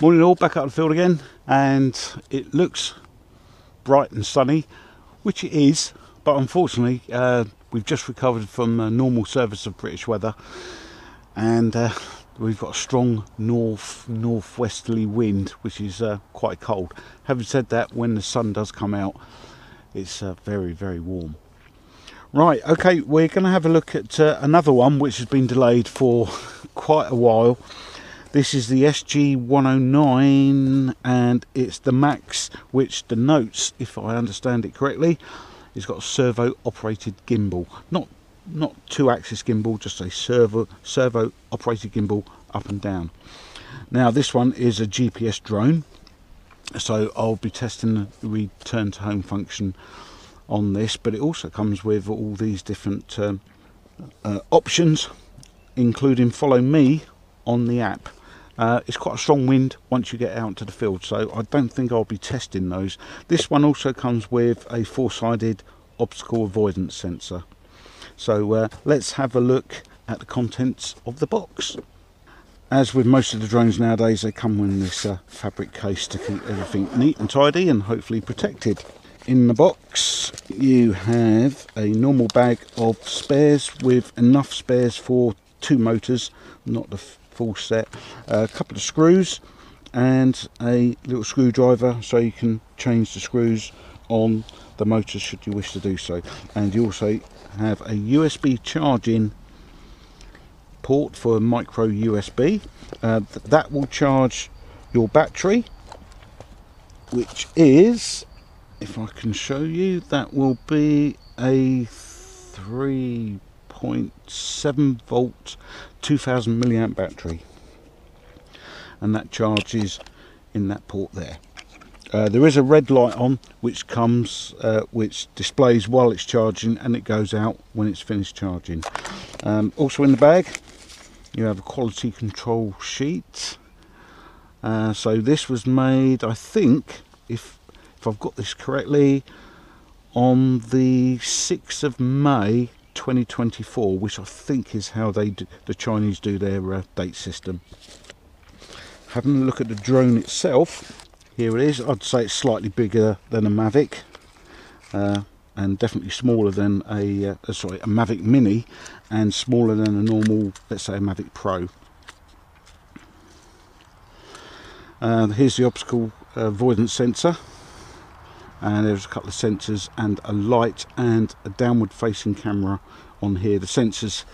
Morning all, back out of the field again, and it looks bright and sunny, which it is, but unfortunately we've just recovered from a normal service of British weather, and we've got a strong northwesterly wind, which is quite cold. Having said that, when the sun does come out, it's very warm. Right, okay, we're going to have a look at another one which has been delayed for quite a while. This is the SG109, and it's the Max, which denotes, if I understand it correctly, it's got a servo operated gimbal. Not two-axis gimbal, just a servo operated gimbal up and down. Now this one is a GPS drone, so I'll be testing the return to home function on this, but it also comes with all these different options, including follow me on the app. It's quite a strong wind once you get out to the field, so I don't think I'll be testing those. This one also comes with a four-sided obstacle avoidance sensor. So let's have a look at the contents of the box. As with most of the drones nowadays, they come in this fabric case to keep everything neat and tidy and hopefully protected. In the box you have a normal bag of spares with enough spares for 2 motors, not the full set, a couple of screws and a little screwdriver so you can change the screws on the motors should you wish to do so. And you also have a USB charging port for a micro USB that will charge your battery, which is, if I can show you, that will be a 3.7 volt 2000 milliamp battery, and that charges in that port there. There is a red light on which comes which displays while it's charging, and it goes out when it's finished charging. Also in the bag you have a quality control sheet. So this was made, I think, if I've got this correctly, on the 6th of May 2024, which I think is how they do, the Chinese do their date system. Having a look at the drone itself, here it is. I'd say it's slightly bigger than a Mavic, and definitely smaller than a Mavic Mini, and smaller than a normal, let's say, a Mavic Pro. Here's the obstacle avoidance sensor, and there's a couple of sensors and a light and a downward facing camera on here. The sensors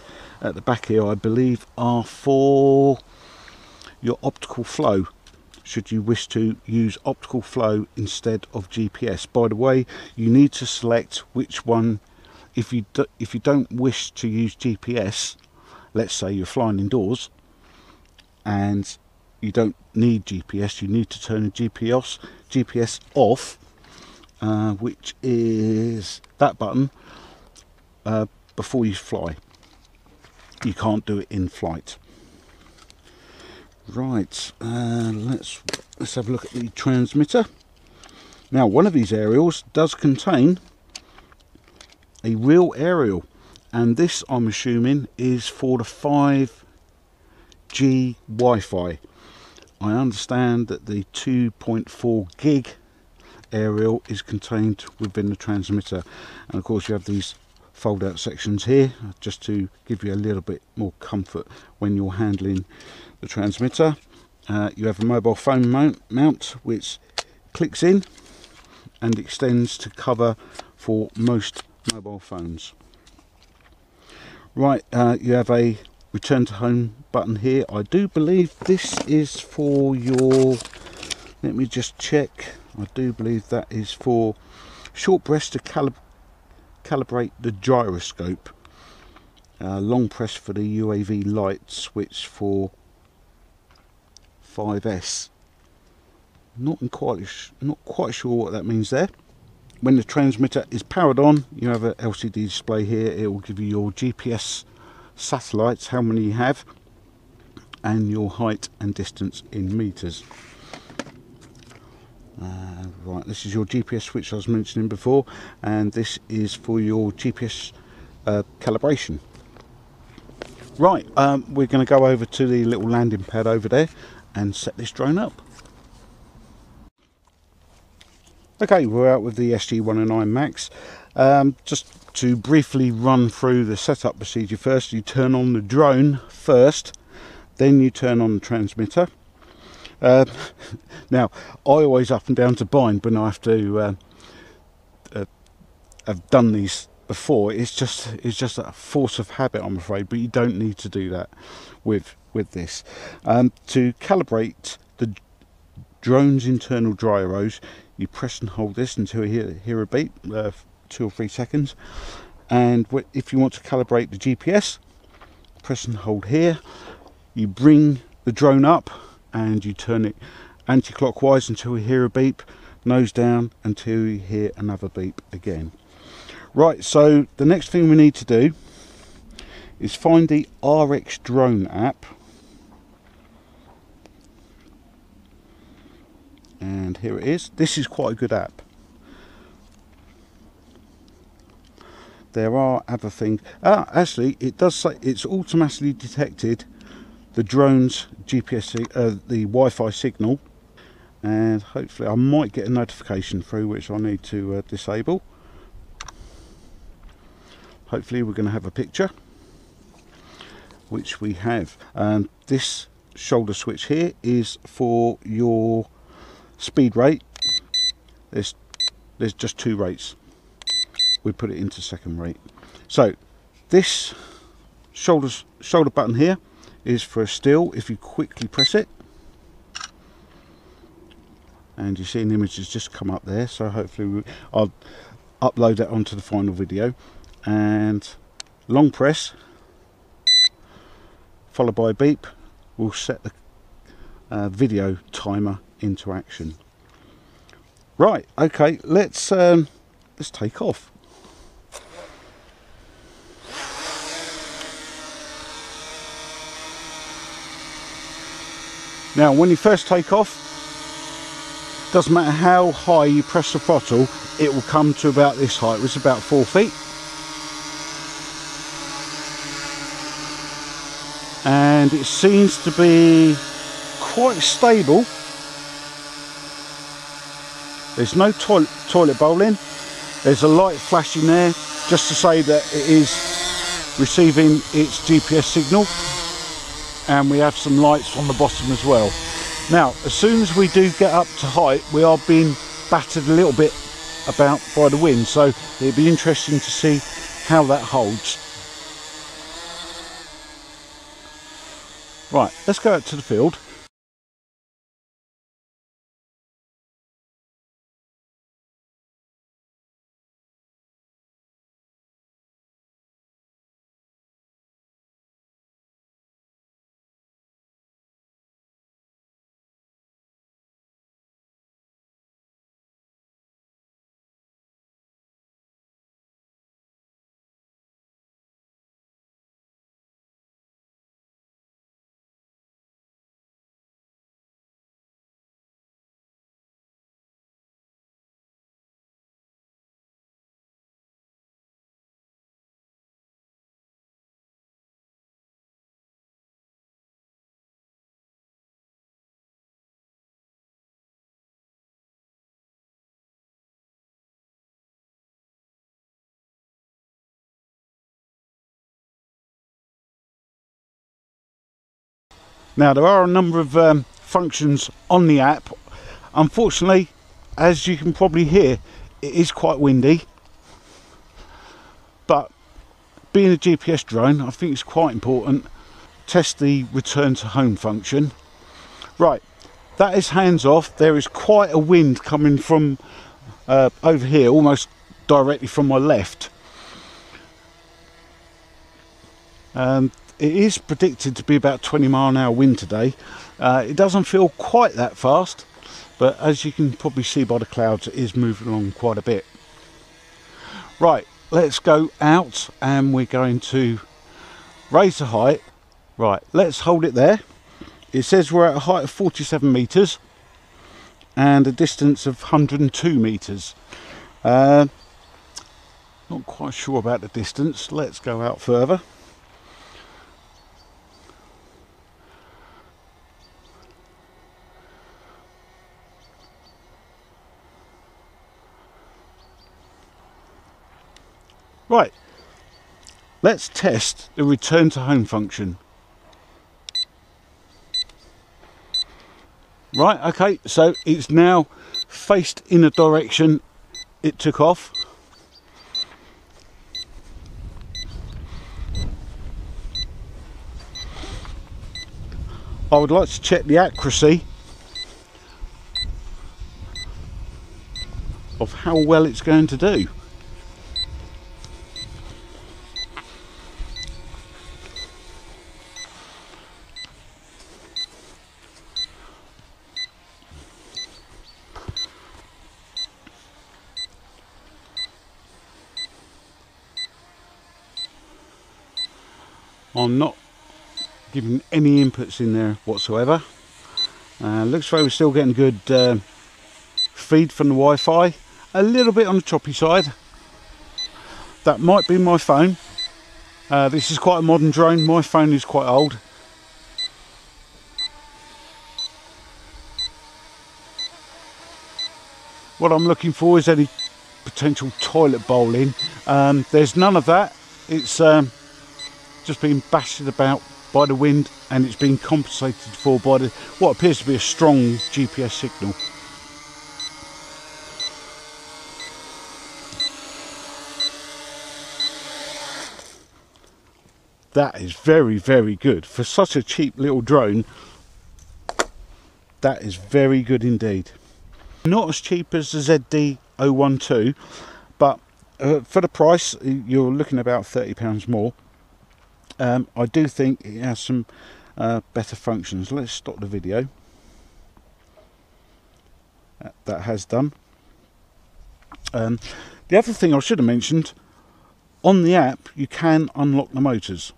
at the back here, I believe, are for your optical flow, should you wish to use optical flow instead of GPS. By the way, you need to select which one. If you don't wish to use GPS, let's say you're flying indoors and you don't need GPS, you need to turn the GPS off, which is that button, before you fly. You can't do it in flight. Right, let's have a look at the transmitter. Now, one of these aerials does contain a real aerial, and this, I'm assuming, is for the 5G Wi-Fi. I understand that the 2.4 gig aerial is contained within the transmitter, and of course you have these fold out sections here just to give you a little bit more comfort when you're handling the transmitter. You have a mobile phone mount which clicks in and extends to cover for most mobile phones. Right, you have a return to home button here. I do believe this is for your, let me just check, I do believe that is for short press to calibrate the gyroscope, long press for the UAV light switch for 5S. Not quite sure what that means there. When the transmitter is powered on, you have an LCD display here. It will give you your GPS satellites, how many you have, and your height and distance in meters. Right, this is your GPS switch I was mentioning before, and this is for your GPS calibration. Right, we're going to go over to the little landing pad over there and set this drone up. Okay, we're out with the SG109 Max. Just to briefly run through the setup procedure first, you turn on the drone first, then you turn on the transmitter. Now, I always up and down to bind when I have to have done these before. It's just a force of habit, I'm afraid, but you don't need to do that with this. To calibrate the drone's internal dry arrows, you press and hold this until you hear a beep, 2 or 3 seconds. And if you want to calibrate the GPS, press and hold here. You bring the drone up and you turn it anti-clockwise until you hear a beep, nose down until you hear another beep again. Right, so the next thing we need to do is find the RX drone app. And here it is. This is quite a good app. There are other things. Actually, it does say it's automatically detected the drone's GPS, the Wi-Fi signal, and hopefully I might get a notification through which I need to disable. Hopefully we're going to have a picture, which we have. This shoulder switch here is for your speed rate. There's just 2 rates. We put it into second rate. So this shoulder button here is for a still. If you quickly press it, and you see an image has just come up there, so hopefully I'll upload that onto the final video. And long press followed by a beep will set the video timer into action. Right, okay, let's take off. Now, when you first take off, doesn't matter how high you press the throttle, it will come to about this height, which is about 4 feet. And it seems to be quite stable. There's no toilet bowl in. There's a light flashing there just to say that it is receiving its GPS signal. And we have some lights on the bottom as well. Now, as soon as we do get up to height, we are being battered a little bit about by the wind, so it'll be interesting to see how that holds. Right, let's go out to the field. Now, there are a number of functions on the app. Unfortunately, as you can probably hear, it is quite windy. But being a GPS drone, I think it's quite important. Test the return to home function. Right, that is hands off. There is quite a wind coming from over here, almost directly from my left. It is predicted to be about 20-mile-an-hour wind today. It doesn't feel quite that fast, but as you can probably see by the clouds, it is moving along quite a bit. Right, let's go out and we're going to raise the height. Right, let's hold it there. It says we're at a height of 47 meters and a distance of 102 meters. Not quite sure about the distance. Let's go out further. Right, let's test the return to home function. Right, okay, so it's now faced in a direction it took off. I would like to check the accuracy of how well it's going to do. I'm not giving any inputs in there whatsoever. Looks like we're still getting good feed from the Wi-Fi. A little bit on the choppy side. That might be my phone. This is quite a modern drone. My phone is quite old. What I'm looking for is any potential toilet bowling. There's none of that. It's just been bashed about by the wind, and it's been compensated for by what appears to be a strong GPS signal. That is very, very good for such a cheap little drone. That is very good indeed. Not as cheap as the SG109, but for the price you're looking about £30 more. I do think it has some better functions. Let's stop the video. That has done. The other thing I should have mentioned, on the app you can unlock the motors.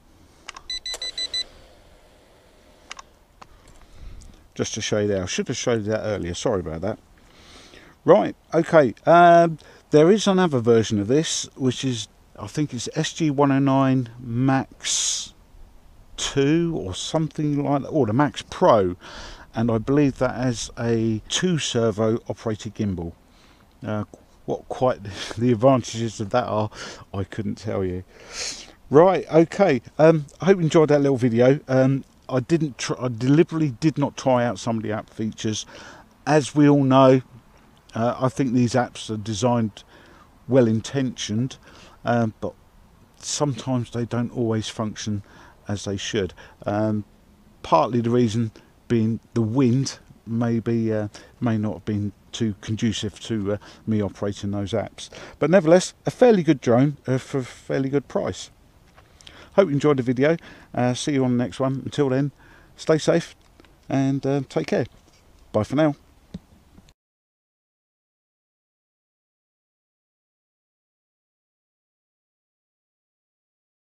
Just to show you there. I should have showed you that earlier, sorry about that. Right, okay, there is another version of this, which is, I think it's SG109 Max 2 or something like that, or the Max Pro, and I believe that has a 2-servo operated gimbal. What quite the advantages of that are, I couldn't tell you. Right, okay, I hope you enjoyed that little video. I deliberately did not try out some of the app features. As we all know, I think these apps are designed well intentioned, but sometimes they don't always function as they should. Partly the reason being the wind may not have been too conducive to me operating those apps, but nevertheless a fairly good drone for a fairly good price. Hope you enjoyed the video. See you on the next one. Until then, stay safe and take care. Bye for now.